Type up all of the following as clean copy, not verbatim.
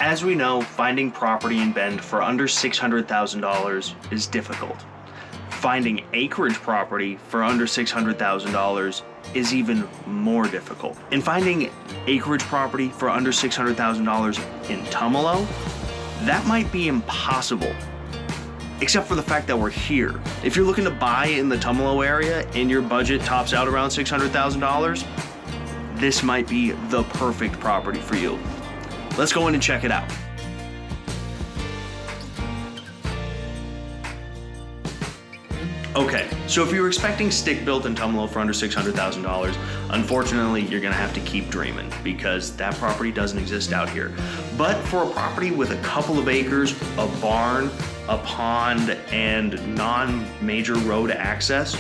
As we know, finding property in Bend for under $600,000 is difficult. Finding acreage property for under $600,000 is even more difficult. And finding acreage property for under $600,000 in Tumalo, that might be impossible. Except for the fact that we're here. If you're looking to buy in the Tumalo area and your budget tops out around $600,000, this might be the perfect property for you. Let's go in and check it out. Okay, so if you were expecting stick-built in Tumalo for under $600,000, unfortunately, you're gonna have to keep dreaming because that property doesn't exist out here. But for a property with a couple of acres, a barn, a pond, and non-major road access,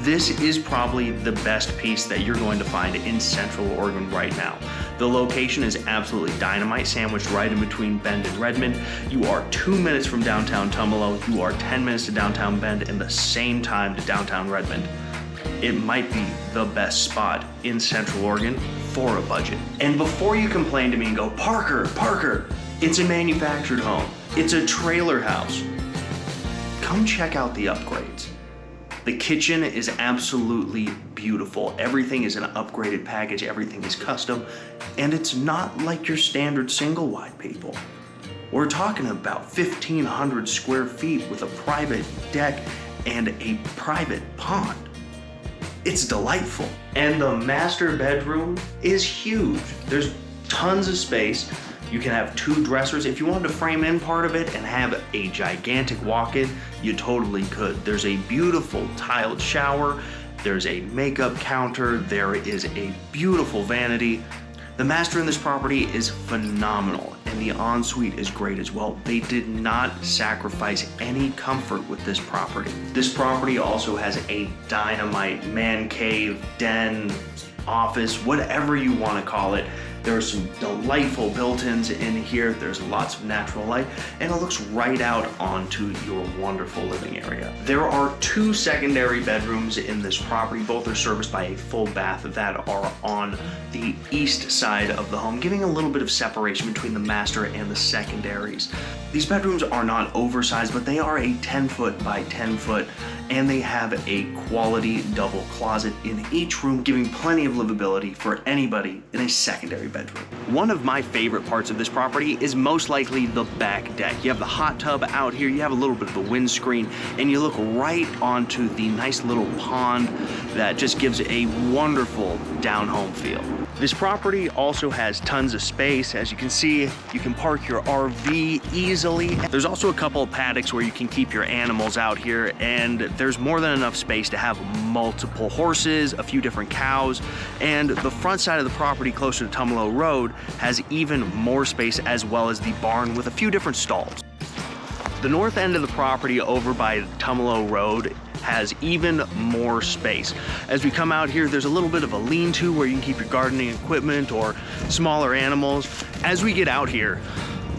this is probably the best piece that you're going to find in Central Oregon right now. The location is absolutely dynamite, sandwiched right in between Bend and Redmond. You are 2 minutes from downtown Tumalo. You are 10 minutes to downtown Bend and the same time to downtown Redmond. It might be the best spot in Central Oregon for a budget. And before you complain to me and go, Parker, it's a manufactured home. It's a trailer house. Come check out the upgrades. The kitchen is absolutely beautiful. Everything is an upgraded package, everything is custom, and it's not like your standard single wide, people. We're talking about 1,500 square feet with a private deck and a private pond. It's delightful. And the master bedroom is huge. There's tons of space. You can have 2 dressers. If you wanted to frame in part of it and have a gigantic walk-in, you totally could. There's a beautiful tiled shower. There's a makeup counter. There is a beautiful vanity. The master in this property is phenomenal, and the ensuite is great as well. They did not sacrifice any comfort with this property. This property also has a dynamite man cave, den, office, whatever you want to call it. There are some delightful built-ins in here. There's lots of natural light, and it looks right out onto your wonderful living area. There are 2 secondary bedrooms in this property. Both are serviced by a full bath that are on the east side of the home, giving a little bit of separation between the master and the secondaries. These bedrooms are not oversized, but they are a 10-foot by 10-foot, and they have a quality double closet in each room, giving plenty of livability for anybody in a secondary bedroom. One of my favorite parts of this property is most likely the back deck. You have the hot tub out here, you have a little bit of a windscreen, and you look right onto the nice little pond that just gives a wonderful down-home feel. This property also has tons of space. As you can see, you can park your RV easily. There's also a couple of paddocks where you can keep your animals out here, and there's more than enough space to have multiple horses, a few different cows, and the front side of the property closer to Tumalo Road has even more space, as well as the barn with a few different stalls. The north end of the property over by Tumalo Road has even more space. As we come out here, there's a little bit of a lean-to where you can keep your gardening equipment or smaller animals. As we get out here,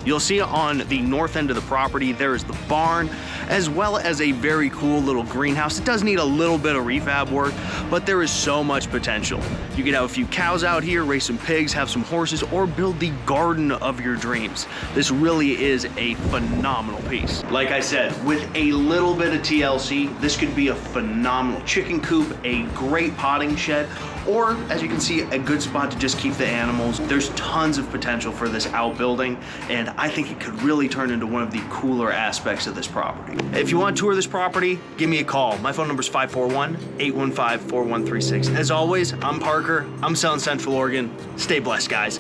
you'll see on the north end of the property, there is the barn, as well as a very cool little greenhouse. It does need a little bit of refab work, but there is so much potential. You could have a few cows out here, raise some pigs, have some horses, or build the garden of your dreams. This really is a phenomenal piece. Like I said, with a little bit of TLC, this could be a phenomenal chicken coop, a great potting shed, or as you can see, a good spot to just keep the animals. There's tons of potential for this outbuilding, and I think it could really turn into one of the cooler aspects of this property. If you want to tour this property, give me a call. My phone number is 541-815-4136. As always, I'm Parker. I'm selling Central Oregon. Stay blessed, guys.